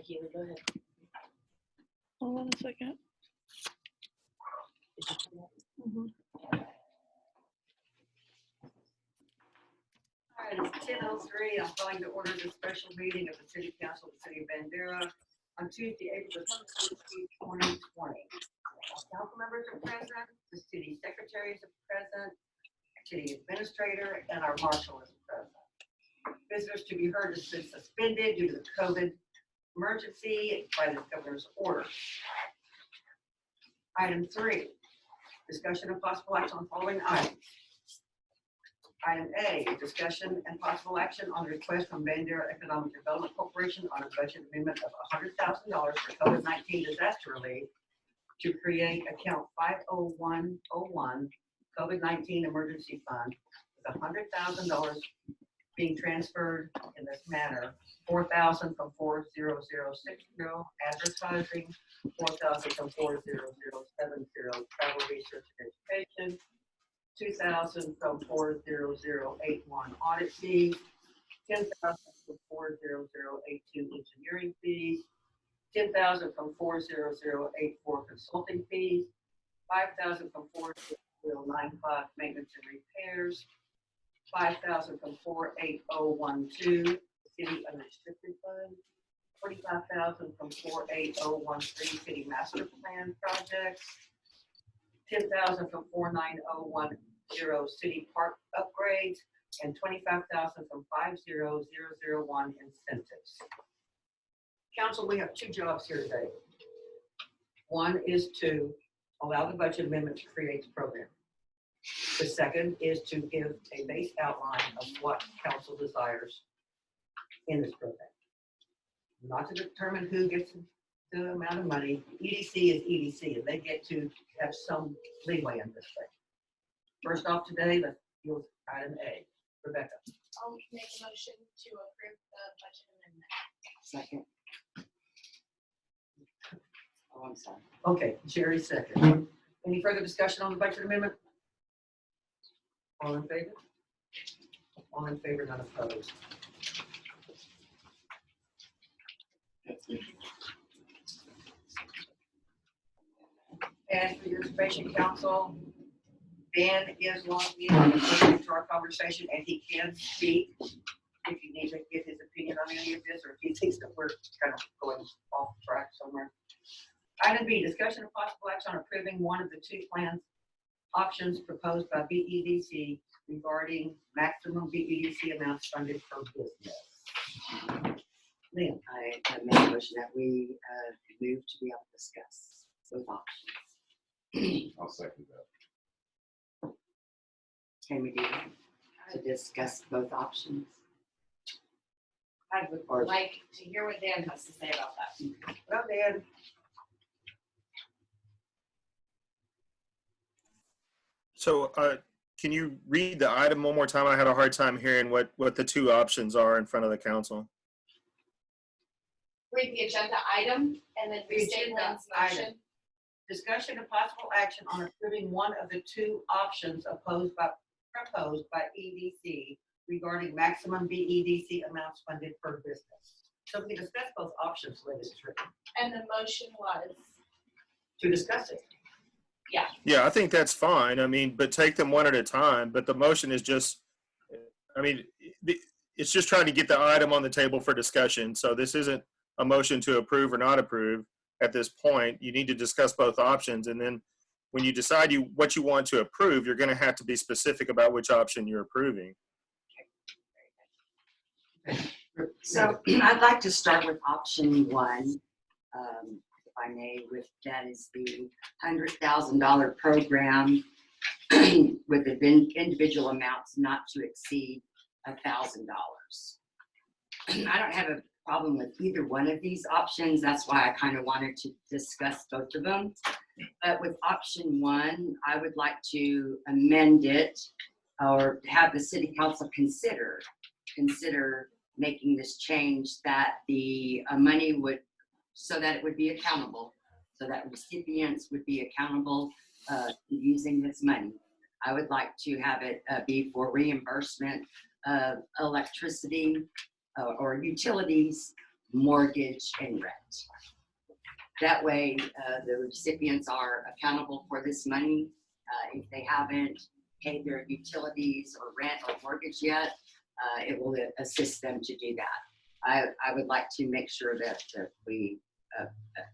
Keely, go ahead. Hold on a second. All right, it's 10:03. I'm calling to order the special meeting of the City Council of the City of Bandera on Tuesday, April 2020. Council members are present, the city secretaries are present, city administrator, and our marshal is present. Visitors to be heard has been suspended due to the COVID emergency by the governor's order. Item 3, discussion and possible action on following items. Item A, discussion and possible action on the request from Bandera Economic Development Corporation on a budget amendment of $100,000 for COVID-19 disaster relief to create account 50101 COVID-19 emergency fund with $100,000 being transferred in this manner. 4,000 from 40060 advertising, 4,000 from 40070 travel research and education, 2,000 from 40081 audit fees, 10,000 from 40082 engineering fees, 10,000 from 40084 consulting fees, 5,000 from 40095 maintenance and repairs, 5,000 from 48012 city unrestricted fund, 45,000 from 48013 city master plan projects, 10,000 from 49010 city park upgrades, and 25,000 from 50001 incentives. Council, we have 2 jobs here today. One is to allow the budget amendment to create the program. The second is to give a base outline of what council desires in this program. Not to determine who gets the amount of money. EDC is EDC, and they get to have some leeway in this thing. First off today, let's deal with item A. Rebecca. I'll make a motion to approve the budget amendment. Second. Oh, I'm sorry. Okay, Jerry second. Any further discussion on the budget amendment? All in favor? All in favor, none opposed. And for your information, council, Dan is logged in to our conversation, and he can speak if you need to get his opinion on any of this, or if he thinks that we're kind of going off track somewhere. Item B, discussion of possible action on approving one of the 2 plans options proposed by BEDC regarding maximum BEDC amounts funded per business. Lynn. I make a motion that we move to be able to discuss both options. I'll second that. Can we do that? To discuss both options? I would like to hear what Dan has to say about that. Well, Dan. So can you read the item one more time? I had a hard time hearing what the 2 options are in front of the council. Read the agenda item and then The restate agenda Lynn's item. motion. Discussion of possible action on approving one of the 2 options proposed by EDC regarding maximum BEDC amounts funded per business. So we can discuss both options, the way this is written, And the motion was, to discuss it. Yeah, I think that's fine. I mean, but take them one at a time. But the motion is just, I mean, it's just trying to get the item on the table for discussion. So this isn't a motion to approve or not approve at this point. You need to discuss both options. And then when you decide what you want to approve, you're going to have to be specific about which option you're approving. So I'd like to start with option 1, if I may, with that is the $100,000 program with the individual amounts not to exceed $1,000. I don't have a problem with either one of these options. That's why I kind of wanted to discuss both of them. But with option 1, I would like to amend it or have the city council consider making this change, that the money would, so that it would be accountable, so that recipients would be accountable using this money. I would like to have it be for reimbursement of electricity or utilities mortgage and rent. That way, the recipients are accountable for this money. If they haven't paid their utilities or rent or mortgage yet, it will assist them to do that. I would like to make sure that we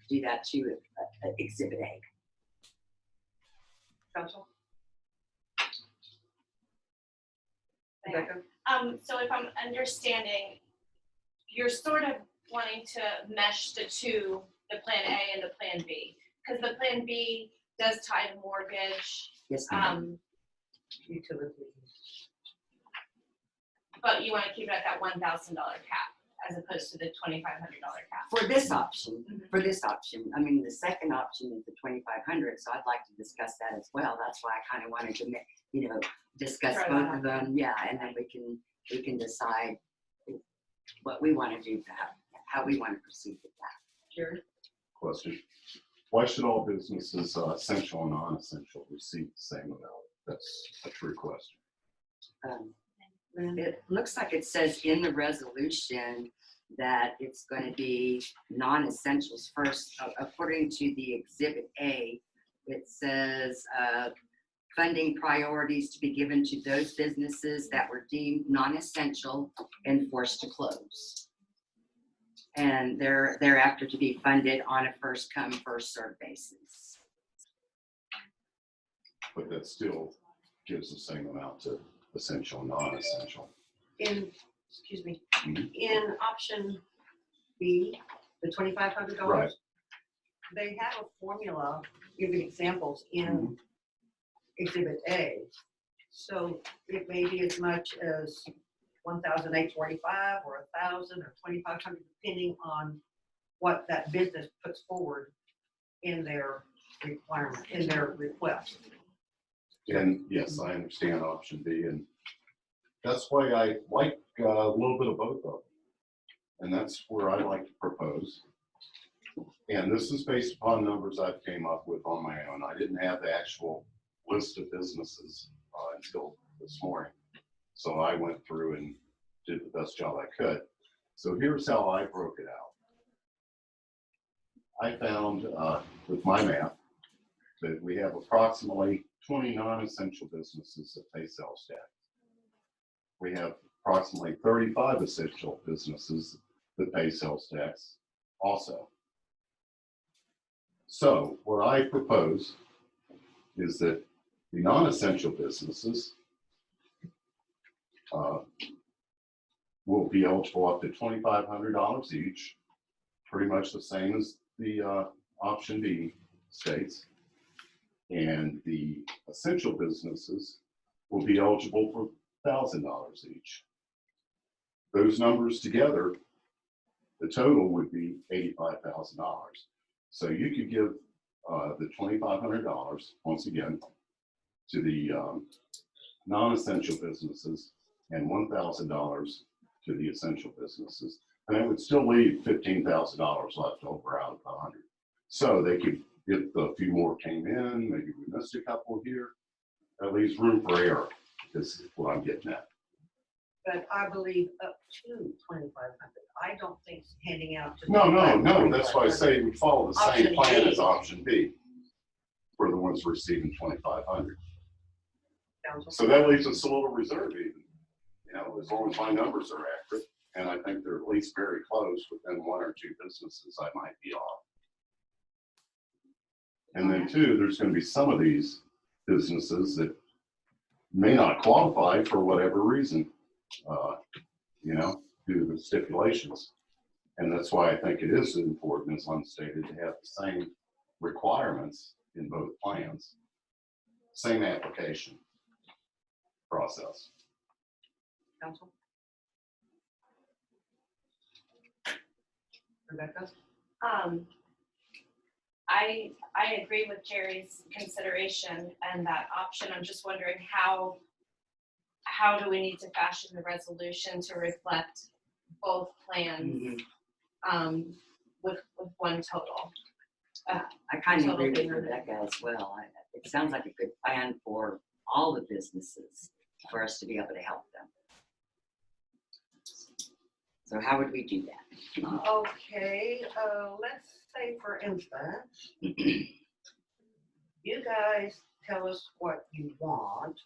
do that to Exhibit A. Council? Mayor. Rebecca? So if I'm understanding, you're sort of wanting to mesh the two, the Plan A and the Plan B, because the Plan B does tie to mortgage, Yes, ma'am. Utilities. but you want to keep it at that $1,000 cap as opposed to the $2,500 cap. For this option, I mean, the second option is the 2,500, so I'd like to discuss that as well. That's why I kind of wanted to, discuss Throw that both out of them, yeah, and then we can decide what we want to do, how we want to proceed with that. Jerry? Question. Why should all businesses, essential and non-essential, receive the same amount? That's a true question. It looks like it says in the resolution that it's going to be non-essentials first. According to the Exhibit A, it says funding priorities to be given to those businesses that were deemed non-essential and forced to close. And thereafter to be funded on a first come, first served basis. But that still gives the same amount to essential and non-essential. Excuse me, Mhm. in option B, the $2,500. Right. They have a formula giving examples in Exhibit A. So it may be as much as 1,845 or 1,000 or 2,500, depending on what that business puts forward in their requirement, in their request. And yes, I understand option B, and that's why I like a little bit of both of them. And that's where I like to propose. And this is based upon numbers I came up with on my own. I didn't have the actual list of businesses until this morning. So I went through and did the best job I could. So here's how I broke it out. I found with my math that we have approximately 20 non-essential businesses that pay sales tax. We have approximately 35 essential businesses that pay sales tax also. So what I propose is that the non-essential businesses will be eligible up to $2,500 each, pretty much the same as the option B states. And the essential businesses will be eligible for $1,000 each. Those numbers together, the total would be $85,000. So you could give the $2,500 once again to the non-essential businesses and $1,000 to the essential businesses, and it would still leave $15,000 left over out of the 100. So they could, if a few more came in, maybe we missed a couple here, that leaves room for error, is what I'm getting at. But I believe up to 2,500. I don't think handing out to. No, that's why I say it would follow the same Option plan B. as option B for the ones receiving 2,500. Council. So that leaves us a little reserve even, as long as my numbers are accurate, and I think they're at least very close within one or two businesses I might be off. And then two, there's going to be some of these businesses that may not qualify for whatever reason, due to the stipulations. And that's why I think it is important, as Lynn stated, to have the same requirements in both plans, same application process. Council. Rebecca? I agree with Jerry's consideration and that option. I'm just wondering how do we need to fashion the resolution to reflect both plans with one total? I kind of agree with Rebecca as well. It sounds like a good plan for all the businesses for us to be able to help them. So how would we do that? Okay, let's say for instance, you guys tell us what you want,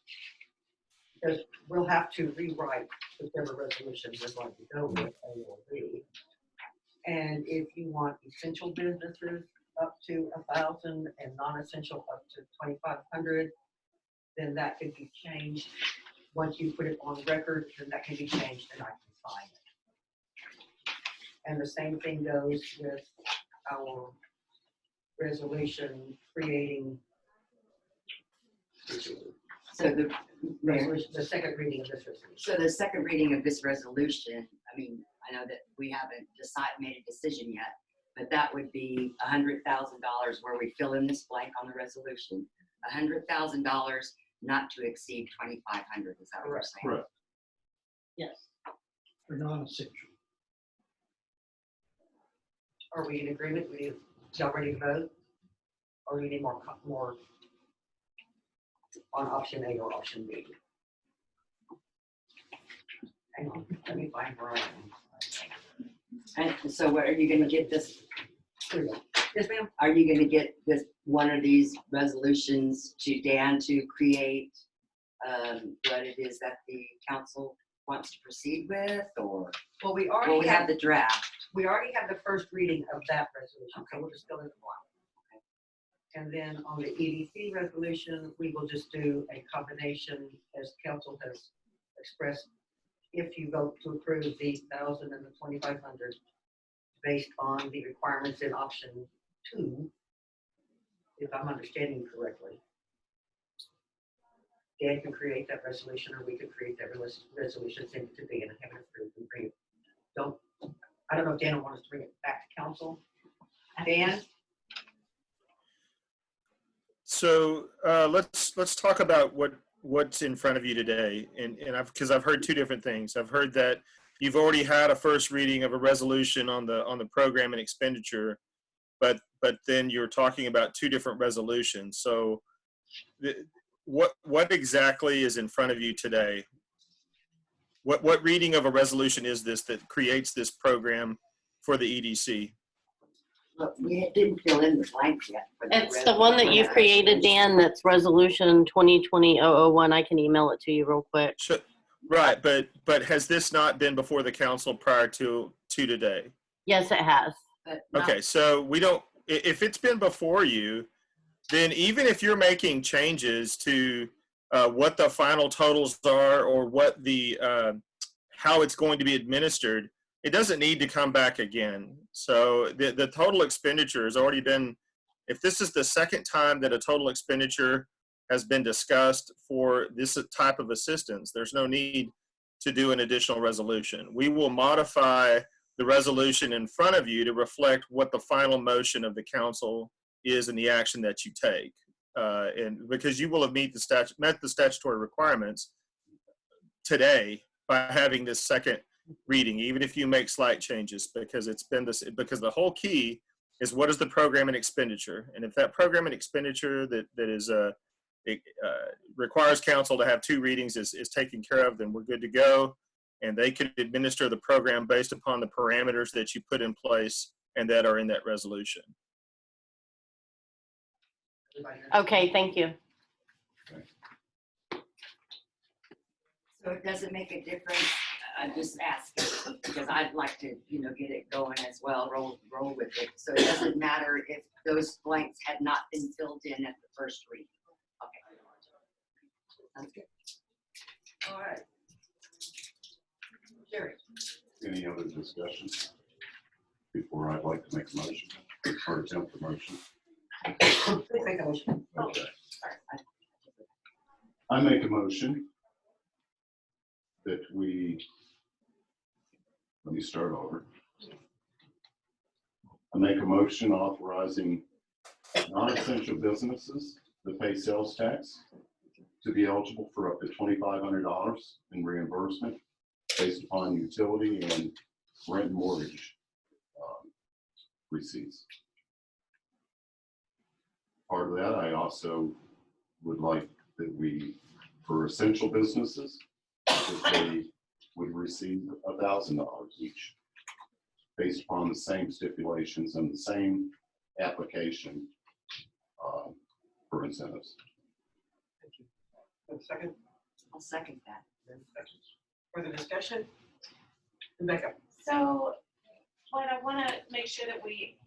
because we'll have to rewrite whichever resolution we're going to go with, A or B. And if you want essential businesses up to 1,000 and non-essential up to 2,500, then that could be changed. Once you put it on record, then that can be changed and I can sign it. And the same thing goes with our resolution creating So the, Mayor, resolution, the second reading of this resolution. so the second reading of this resolution, I mean, I know that we haven't made a decision yet, but that would be $100,000 where we fill in this blank on the resolution. $100,000 not to exceed 2,500, is that what you're Correct. saying? Correct. Yes. For non-essential. Are we in agreement? Y'all ready to vote? Or we need more on option A or option B? Hang on, let me find where I am. And so what, are you gonna get this, Here we go. Yes, ma'am? are you gonna get this, one of these resolutions to Dan to create what it is that the council wants to proceed with, or, Well, we well, already we have, have the draft. we already have the first reading of that resolution, so we'll just fill in the blank. And then on the EDC resolution, we will just do a combination as council has expressed. If you vote to approve the 1,000 and the 2,500 based on the requirements in option 2, if I'm understanding correctly, Dan can create that resolution, or we could create that resolution, send it to Dan and have it approved and bring it. I don't know if Dan will want us to bring it back to council. Dan? So let's talk about what's in front of you today, and because I've heard two different things. I've heard that you've already had a first reading of a resolution on the program and expenditure, but then you're talking about two different resolutions. So what exactly is in front of you today? What reading of a resolution is this that creates this program for the EDC? Look, we didn't fill in the blanks yet. For the It's the one that you created, Dan, that's resolution 2020-001. I can email it to you real quick. So, right, but has this not been before the council prior to today? Yes, it has. But not- Okay, so we don't, if it's been before you, then even if you're making changes to what the final totals are or what the how it's going to be administered, it doesn't need to come back again. So the total expenditure has already been, if this is the second time that a total expenditure has been discussed for this type of assistance, there's no need to do an additional resolution. We will modify the resolution in front of you to reflect what the final motion of the council is and the action that you take. And because you will have met the statutory requirements today by having this second reading, even if you make slight changes, because it's been this, because the whole key is what is the program and expenditure. And if that program and expenditure that is requires council to have two readings is taken care of, then we're good to go. And they can administer the program based upon the parameters that you put in place and that are in that resolution. Okay, thank you. So it doesn't make a difference, I'm just asking, because I'd like to, get it going as well, roll with it. So it doesn't matter if those blanks had not been filled in at the first reading. Okay. Sounds good. All right. Jerry? Any other discussion before I'd like to make a motion or attempt a motion? Please make a motion. Okay. Sorry. I make a motion that let me start over. I make a motion authorizing non-essential businesses to pay sales tax to be eligible for up to $2,500 in reimbursement based upon utility and rent and mortgage receipts. Part of that, I also would like that we, for essential businesses, that they would receive $1,000 each, based upon the same stipulations and the same application for incentives. Thank you. Have a second? I'll second that. Further discussion? Rebecca? So what I want to make sure that we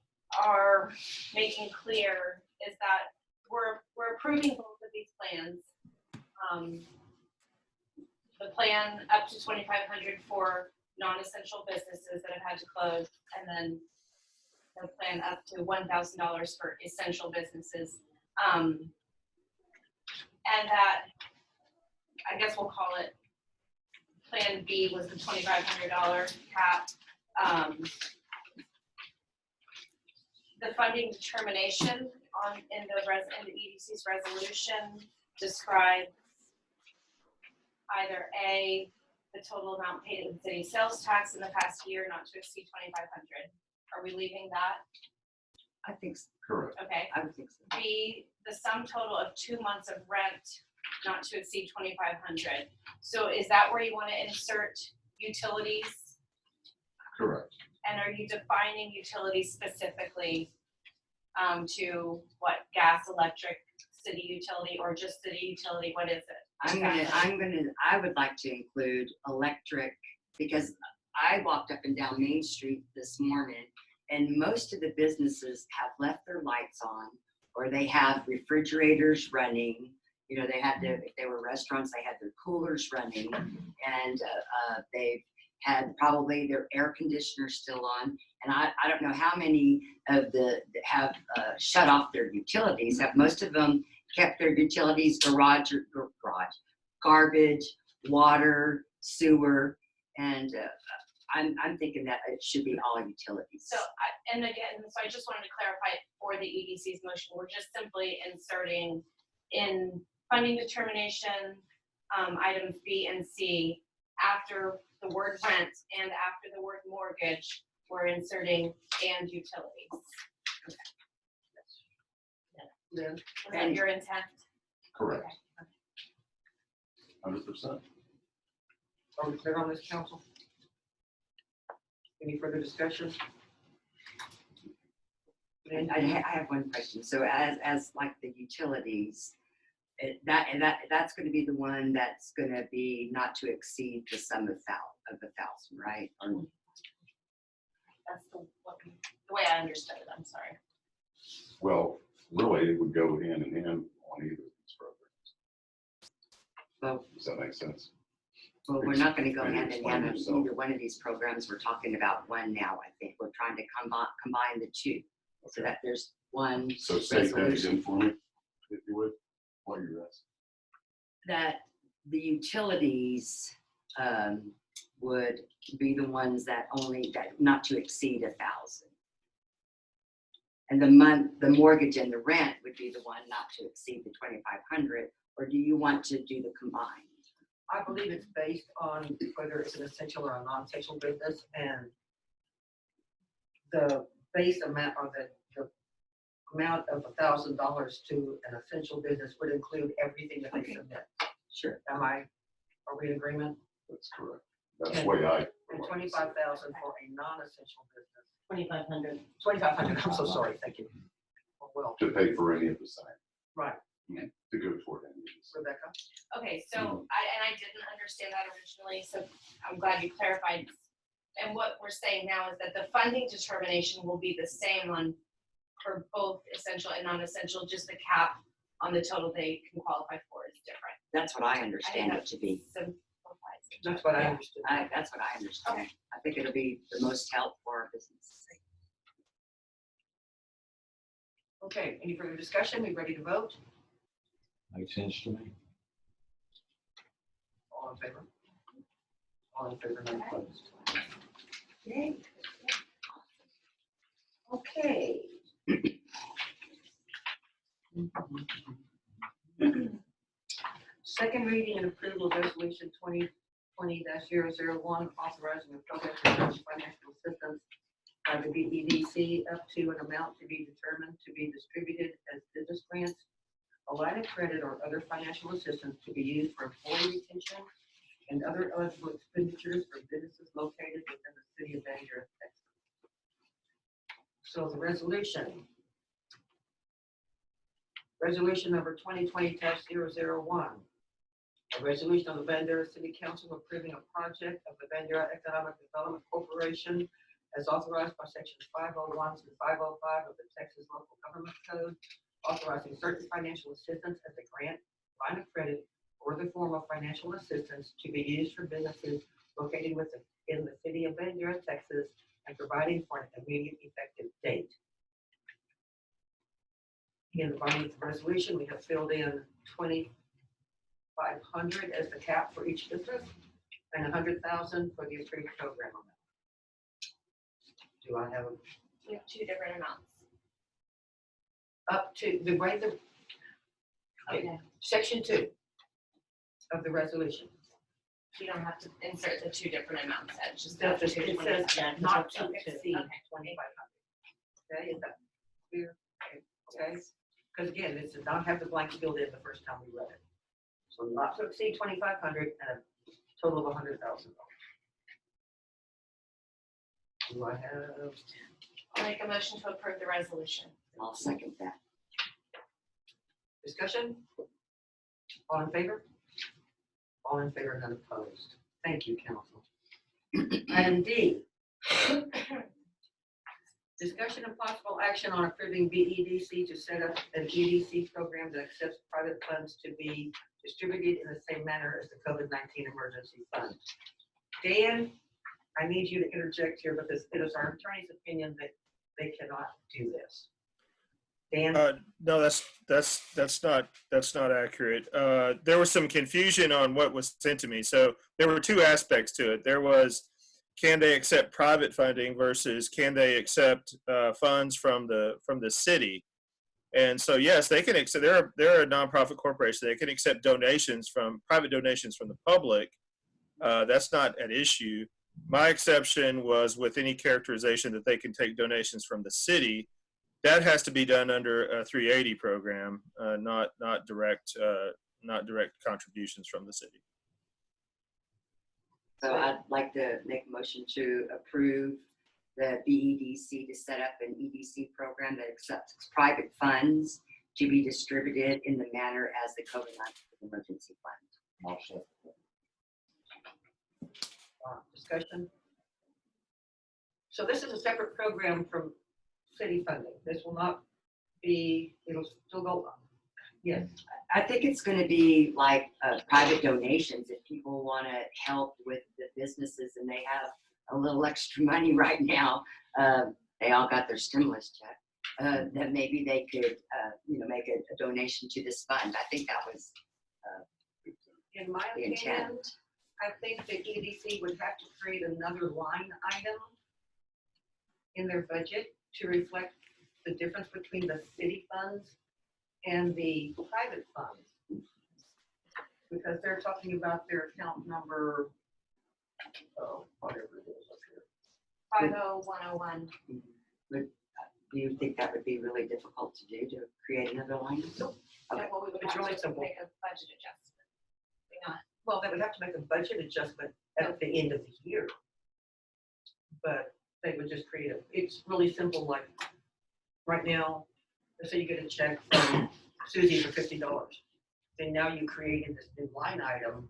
are making clear is that we're approving both of these plans. The plan up to 2,500 for non-essential businesses that have had to close, and then the plan up to $1,000 for essential businesses. And that, I guess we'll call it, Plan B was the $2,500 cap. The funding determination in the EDC's resolution describes either A, the total amount paid in city sales tax in the past year not to exceed 2,500. Are we leaving that? I think, so. Correct. Okay. I would think so. B, the sum total of 2 months of rent not to exceed 2,500. So is that where you want to insert utilities? Correct. And are you defining utilities specifically to what, gas, electric, city utility, or just city utility? What is it? I would like to include electric, because I walked up and down Main Street this morning and most of the businesses have left their lights on, or they have refrigerators running. You know, they had their, if they were restaurants, they had their coolers running, and they've had probably their air conditioner still on. And I don't know how many of the have shut off their utilities. Have most of them kept their utilities garbage, water, sewer, and I'm thinking that it should be all utilities. So, and again, so I just wanted to clarify for the EDC's motion, we're just simply inserting in funding determination, items B and C, after the word rent and after the word mortgage, we're inserting and utilities. Lynn? Was that your intent? Correct. Okay. 100%. Are we clear on this, council? Any further discussion? Lynn? I have one question. So as like the utilities, that's going to be the one that's going to be not to exceed the sum of 1,000, right? Or, That's the way I understood it, I'm sorry. Well, really, it would go hand in hand on either of these programs. well, Does that make sense? well, we're not going to go Maybe hand in explain hand on yourself. either one of these programs. We're talking about one now. I think we're trying to combine the two so that there's one So state that resolution. again for me, if you would, while you're asking. That the utilities would be the ones that not to exceed 1,000. And the mortgage and the rent would be the one not to exceed the 2,500, or do you want to do the combined? I believe it's based on whether it's an essential or a non-essential business, and the base amount or the amount of $1,000 to an essential business would include everything that they Okay. submit. Sure. Are we in agreement? That's correct. That's the way I. And 25,000 for a non-essential business. 2,500. 2,500, I'm so sorry, thank you. Oh, well, To pay for any of the same, right, to go toward any of the same. Rebecca? Okay, so I didn't understand that originally, so I'm glad you clarified. And what we're saying now is that the funding determination will be the same for both essential and non-essential, just the cap on the total they can qualify for is different. That's what I understand it to be. Simplifies it. That's what I understood. That's what I understand. I think it'll be the most help for our business. Okay, any further discussion? We ready to vote? Makes sense to me. All in favor? All in favor, none opposed. Yay. Okay. Second reading and approval of resolution 2020-001, authorizing the appropriation of financial assistance by the BEDC up to an amount to be determined to be distributed as business grants, a line of credit or other financial assistance to be used for employee retention, and other eligible expenditures for businesses located within the city of Bandera, Texas. So the resolution. Resolution number 2020-001. A resolution of the Bandera City Council approving a project of the Bandera Economic Development Corporation as authorized by sections 501 through 505 of the Texas Local Government Code, authorizing certain financial assistance as a grant, line of credit, or the form of financial assistance to be used for businesses located in the city of Bandera, Texas, and providing for an immediate effective date. In the body of the resolution, we have filled in 2,500 as the cap for each business and 100,000 for the approved program amount. Do I have We have two different amounts. up to the way the Okay. section 2 of the resolution? You don't have to insert the two different amounts. It's just. It the says 227. not to Okay. exceed Okay. 2,500. Okay, is that clear? Okay, because again, this did not have the blank filled in the first time we read it. So not to exceed 2,500 and a total of 100,000. Do I have? I'll make a motion to approve the resolution. I'll second that. Discussion? All in favor? All in favor, none opposed. Thank you, council. Item D. Discussion and possible action on approving BEDC to set up an EDC program that accepts private funds to be distributed in the same manner as the COVID-19 emergency fund. Dan, I need you to interject here because it is our attorney's opinion that they cannot do this. Dan? No, that's not accurate. There was some confusion on what was sent to me. So there were two aspects to it. There was, can they accept private funding versus can they accept funds from the city? And so yes, they can accept. They're a nonprofit corporation. They can accept private donations from the public. That's not an issue. My exception was with any characterization that they can take donations from the city. That has to be done under a 380 program, not direct contributions from the city. So I'd like to make a motion to approve the BEDC to set up an EDC program that accepts private funds to be distributed in the manner as the COVID-19 emergency fund. I'll second that. Discussion. So this is a separate program from city funding. This will not be, it'll still go up. Yes, I think it's going to be like private donations. If people want to help with the businesses and they have a little extra money right now, they all got their stimulus check, then maybe they could, make a donation to this fund. I think that was in my the opinion, intent. I think the EDC would have to create another line item in their budget to reflect the difference between the city funds and the private funds. Because they're talking about their account number, whatever it is up here. 50101. Do you think that would be really difficult to do, to create another line? Nope. Okay. Well, we would It's have really to simple. make a budget adjustment. We not. Well, they would have to make a budget adjustment at the end of the year. But they would just create it's really simple, like right now, let's say you get a check from Susie for $50. Then now you created this new line item,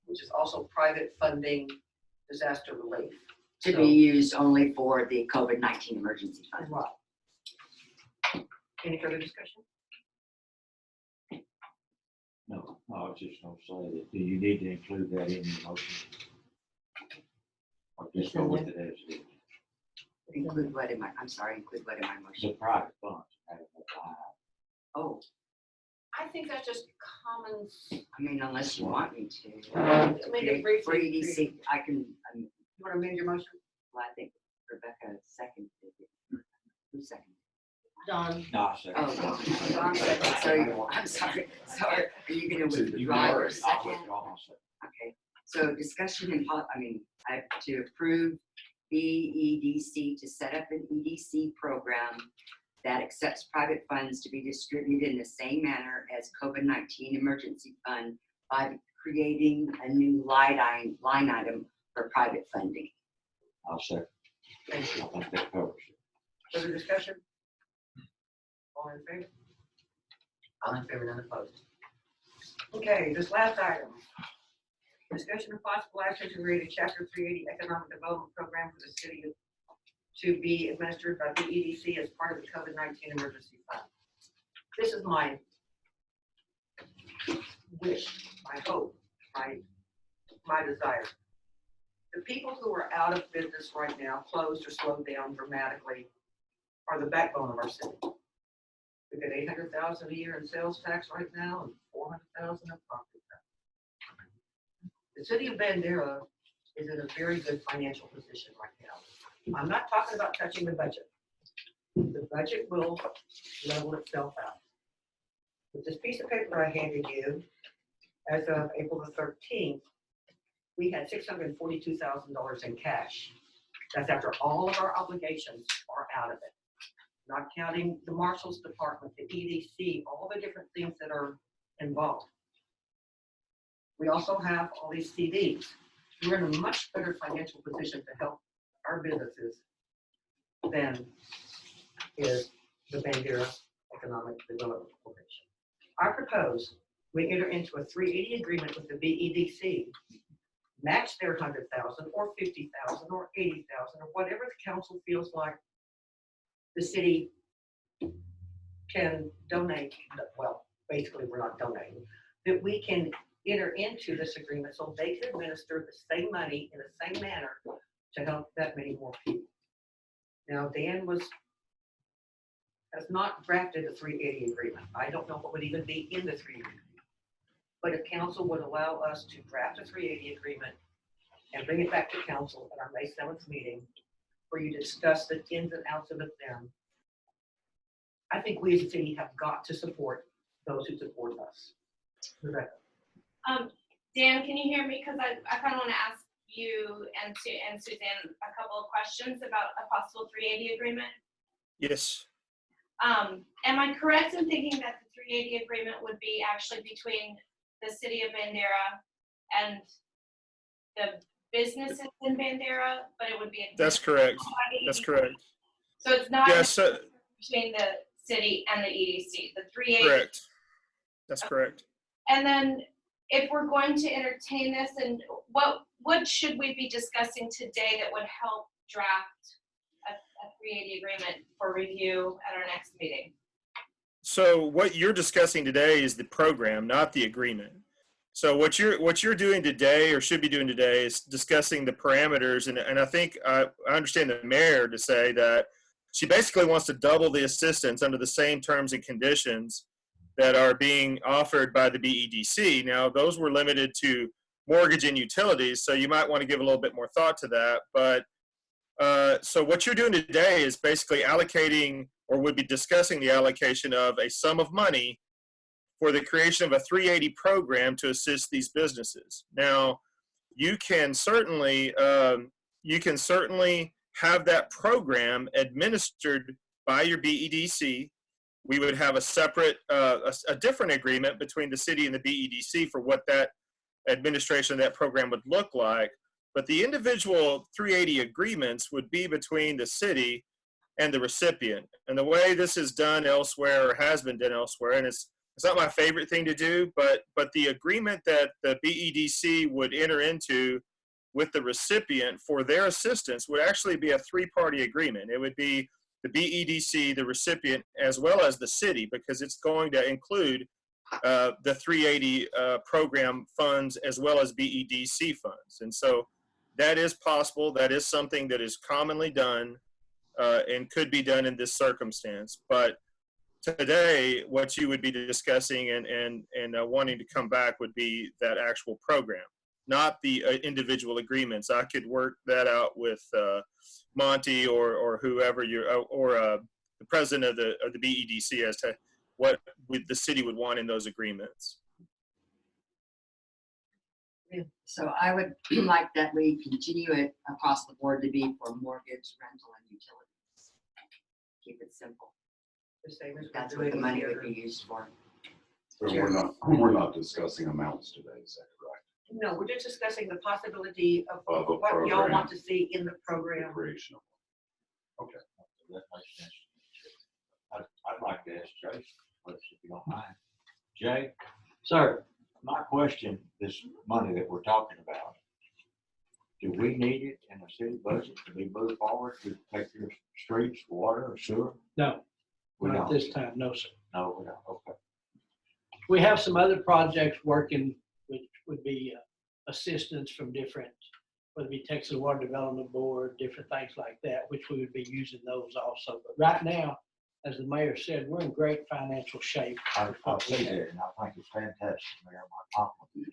which is also private funding disaster relief. To be used only for the COVID-19 emergency fund. Right. Any further discussion? No, I was just gonna say that, do you need to include that in your motion? Or just go with it as it is? Include what in my The motion? private funds. have a line. Oh, I think that's just common. I mean, unless you want me to. I mean, Create- briefly, For EDC, I can, you want to amend your motion? well, I think Rebecca seconded it. Who seconded? Don. No, I second. Oh, Don seconded. so, I'm sorry. So are you gonna You withdraw your I'll second? withdraw my second. Okay, so discussion and, I have to approve BEDC to set up an EDC program that accepts private funds to be distributed in the same manner as COVID-19 emergency fund by creating a new line item for private funding. I'll second. Thank you. I think that covers it. Further discussion? All in favor? All in favor, none opposed. Okay, this last item. Discussion of possible action to create a Chapter 380 Economic Development Program for the city to be administered by the EDC as part of the COVID-19 emergency fund. This is my wish, my hope, my desire. The people who are out of business right now, closed or slowed down dramatically, are the backbone of our city. We get 800,000 a year in sales tax right now and 400,000 in property tax. The city of Bandera is in a very good financial position right now. I'm not talking about touching the budget. The budget will level itself out. With this piece of paper I handed you, as of April the 13th, we had $642,000 in cash. That's after all of our obligations are out of it. Not counting the marshal's department, the EDC, all the different things that are involved. We also have all these CDs. We're in a much better financial position to help our businesses than is the Bandera Economic Development Corporation. I propose we enter into a 380 agreement with the BEDC, match their 100,000 or 50,000 or 80,000 or whatever the council feels like the city can donate. Well, basically we're not donating, that we can enter into this agreement so they can administer the same money in the same manner to help that many more people. Now, Dan has not drafted a 380 agreement. I don't know what would even be in the 380 agreement. But if council would allow us to draft a 380 agreement and bring it back to council at our May 7th meeting, where you discuss the ins and outs of it then, I think we as a city have got to support those who support us. Rebecca. Dan, can you hear me? Because I kind of want to ask you and Suzanne a couple of questions about a possible 380 agreement. Yes. Am I correct in thinking that the 380 agreement would be actually between the city of Bandera and the businesses in Bandera, but it would be That's correct. That's correct. So it's not Yes, between the city and the EDC. The 380. correct. That's correct. And then if we're going to entertain this, and what should we be discussing today that would help draft a 380 agreement for review at our next meeting? So what you're discussing today is the program, not the agreement. So what you're doing today, or should be doing today, is discussing the parameters. And I think I understand the mayor to say that she basically wants to double the assistance under the same terms and conditions that are being offered by the BEDC. Now, those were limited to mortgage and utilities, so you might want to give a little bit more thought to that. But so what you're doing today is basically allocating, or would be discussing the allocation of a sum of money for the creation of a 380 program to assist these businesses. Now, you can certainly have that program administered by your BEDC. We would have a separate, a different agreement between the city and the BEDC for what that administration of that program would look like. But the individual 380 agreements would be between the city and the recipient. And the way this is done elsewhere, or has been done elsewhere, and it's not my favorite thing to do, but the agreement that the BEDC would enter into with the recipient for their assistance would actually be a three-party agreement. It would be the BEDC, the recipient, as well as the city, because it's going to include the 380 program funds as well as BEDC funds. And so that is possible. That is something that is commonly done and could be done in this circumstance. But today, what you would be discussing and wanting to come back would be that actual program, not the individual agreements. I could work that out with Monty or whoever the president of the BEDC as to what the city would want in those agreements. So I would like that we continue it across the board to be for mortgage, rental, and utilities. Keep it simple. The same as That's we're what the doing money here. would be used for. But we're not discussing amounts today, is that correct? No, we're just discussing the possibility of Of a what y'all program. want to see in the The program. creation of. That makes sense. I'd like to ask Jay, if you don't mind. Jay? Sir. My question, this money that we're talking about, do we need it in the city budget to be moved forward to take your streets, water, or sewer? No, We not don't. this time, no, sir. No, we don't, okay. We have some other projects working, which would be assistance from different, whether it be Texas Water Development Board, different things like that, which we would be using those also. But right now, as the mayor said, we're in great financial shape. I see that, and I think it's fantastic, Mayor, my compliment.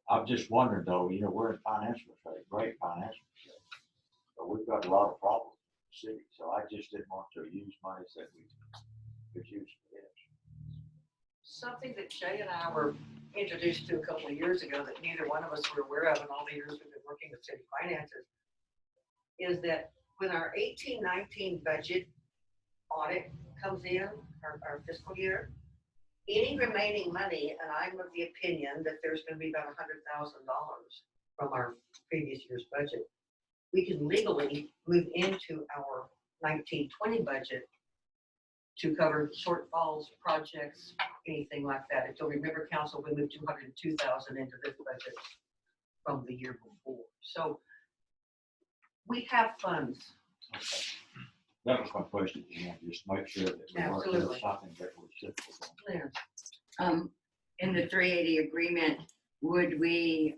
I'm just wondering though, we're in financial shape, great financial shape. But we've got a lot of problems in the city, so I just didn't want to use money that we could use for this. Something that Jay and I were introduced to a couple of years ago that neither one of us were aware of in all the years we've been working with city finances is that when our 18-19 budget audit comes in, our fiscal year, any remaining money, and I'm of the opinion that there's going to be about $100,000 from our previous year's budget, we can legally move into our 19-20 budget to cover shortfalls, projects, anything like that. If you'll remember, council, we moved $202,000 into this budget from the year before. So we have funds. That was my question, just make sure that we weren't doing Absolutely. something that was difficult. Clear. In the 380 agreement, would we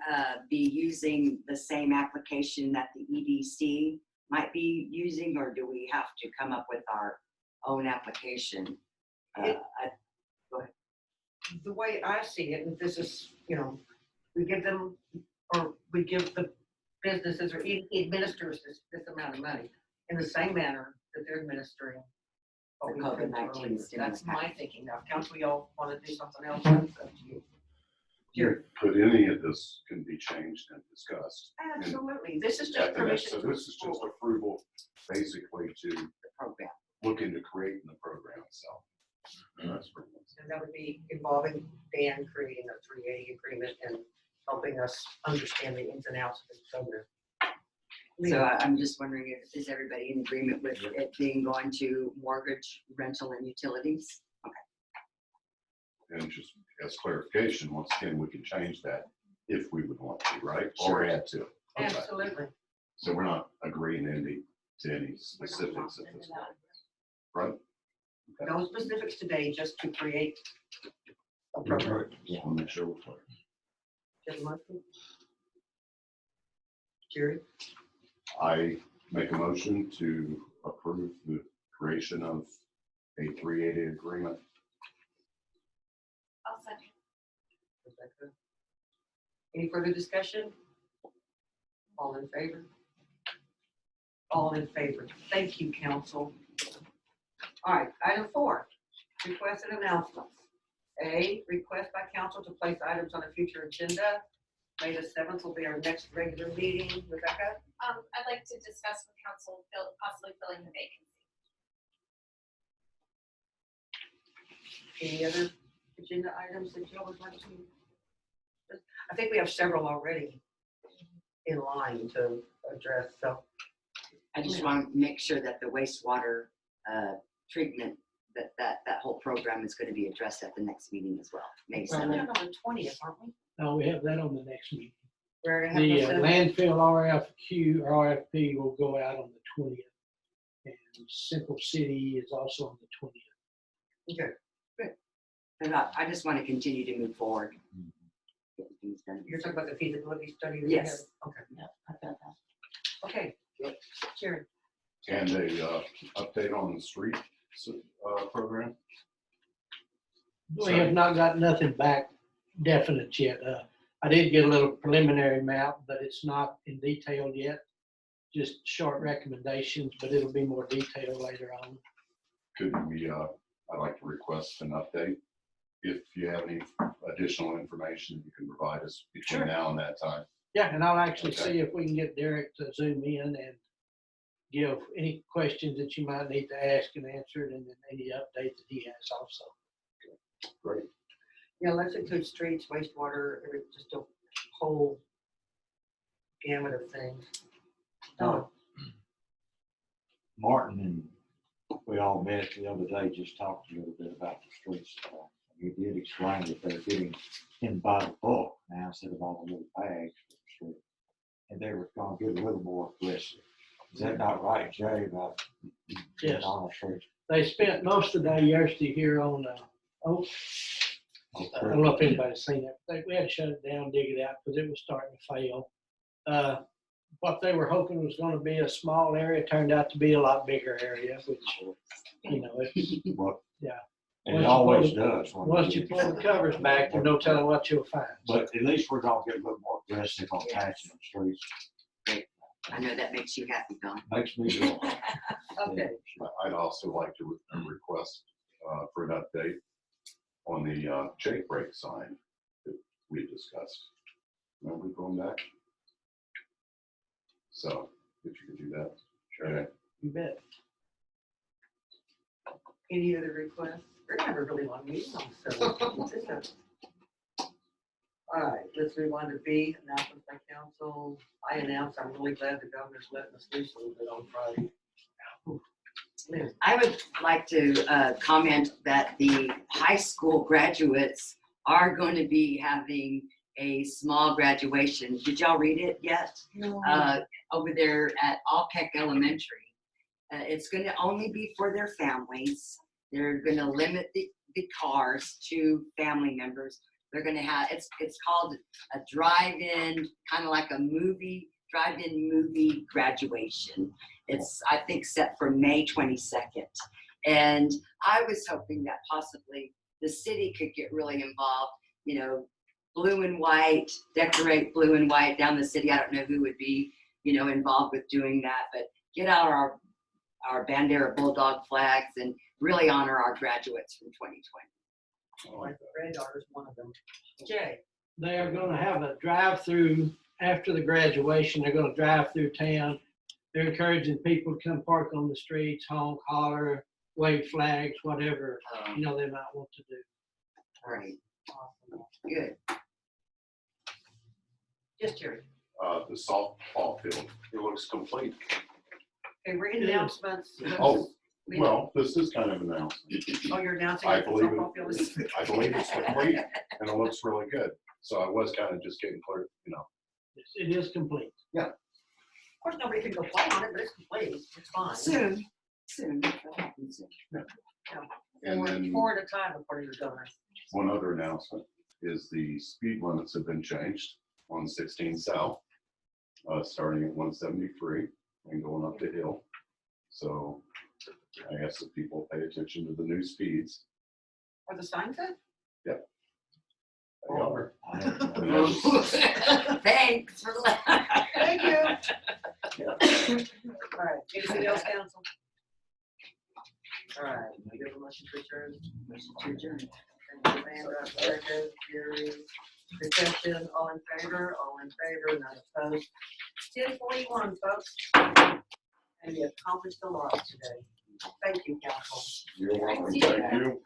be using the same application that the EDC might be using, or do we have to come up with our own application? The way I see it, and this is, we give them, or we give the businesses, or he administers this amount of money in the same manner that they're administering what The we approved COVID-19 earlier. stimulus That's my package. thinking. Now, if council, y'all want to do something else, that's up to you. Here, But any of this can be changed and discussed. absolutely. This is at just the next- permission So to. this is just approval, basically, to The program. look into creating the program itself. And that's pretty much it. And that would be involving Dan creating a 380 agreement and helping us understand the ins and outs of this program. So I'm just wondering if, is everybody in agreement with it being going to mortgage, rental, and utilities? And just as clarification, once again, we can change that if we would want to, right? Sure. Or add to it. Okay. Absolutely. So we're not agreeing to any specifics at this point, right? No specifics today, just to create a program. Just want to make sure we're clear. Gentlemen? Jerry? I make a motion to approve the creation of a 380 agreement. I'll second. Rebecca? Any further discussion? All in favor? All in favor. Thank you, council. All right, item 4, requests and announcements. A, request by council to place items on a future agenda. May the 7th will be our next regular meeting. Rebecca? I'd like to discuss with council possibly filling the vacancy. Any other agenda items that y'all would like to? I think we have several already in line to address, so. I just want to make sure that the wastewater treatment, that whole program is going to be addressed at the next meeting as well. May We're 7th. on the 20th, aren't we? No, we have that on the next meeting. We're gonna The have the landfill RFQ, or RFP will go out on the 20th. And Central City is also on the 20th. Okay, And I just want to continue to move forward. Getting things done. you're talking about the feasibility study? that we Yes. have? Okay, Yeah, I've got that. okay. Sharon? And a update on the street program. We have not got nothing back definite yet. I did get a little preliminary map, but it's not in detail yet. Just short recommendations, but it'll be more detailed later on. Could we, I'd like to request an update. If you have any additional information you can provide us between Sure. now and that time. Yeah, and I'll actually Okay. see if we can get Derek to zoom in and give any questions that you might need to ask and answer it, and then any update that he has also. Great. Yeah, let's include streets, wastewater, just a whole gamut of things. Don, Martin and we all met the other day, just talked a little bit about the streets. He did explain that they're getting him by the book now instead of all the little bags for the street. And they were gonna get a little more aggressive. Is that not right, Jay, about Yes. on the streets? They spent most of the day yesterday here on, Oak. I don't know if anybody's seen it. We had to shut it down, dig it out, because it was starting to fail. What they were hoping was gonna be a small area turned out to be a lot bigger area, which, you know, it's, Well, Yeah. And it always does. when once you you get- pull the covers back, there's no telling what you'll find. But at least we're gonna get a little more aggressive on patching the streets. I know that makes you happy, Don. Makes me feel. okay, I'd also like to request for an update on the Jake break sign that we discussed. Remember going back? So if you could do that. Sure. You bet. any other requests? We're gonna have a really long meeting on this. All right, let's move on to B, announcements by council. I announced, I'm really glad the governor's letting us loose a little bit on Friday. Liz, I would like to comment that the high school graduates are going to be having a small graduation. Did y'all read it yet? Over there at Alkeck Elementary. It's going to only be for their families. They're going to limit the cars to family members. They're going to have, it's called a drive-in, kind of like a movie, drive-in movie graduation. It's, I think, set for May 22nd. And I was hoping that possibly the city could get really involved, you know, blue and white, decorate blue and white down the city. I don't know who would be, you know, involved with doing that, but get out our Bandera Bulldog flags and really honor our graduates from 2020. my granddaughter is one of them. Jay, They are gonna have a drive-through after the graduation. They're gonna drive through town. They're encouraging people to come park on the streets, honk, holler, wave flags, whatever, you know, they might want to do. Great, awesome. good. Yes, Jerry. The softball field, it looks complete. Okay, we're in announcements. Oh, well, this is kind of an announcement. Oh, you're announcing. I that the believe softball field is- I believe it's complete and it looks really good. So I was kind of just getting clear, you know. It is complete. Of course, nobody can go play on it, but it's complete. It's fine. Soon. That'll happen soon. And then Four at a time, according to the governor. one other announcement is the speed limits have been changed on 16 South, starting at 173 and going up the hill. So I ask that people pay attention to the new speeds. Are the signs up? They are. I Thanks for that. Thank you. All right, anything else, council? All right, we have a motion to adjourn. Motion to adjourn. Thank you, Amanda, second, Jerry, discussion, all in favor, none opposed. 10:41, folks. And we accomplished a lot today. Thank you, council. You're welcome. Thank you.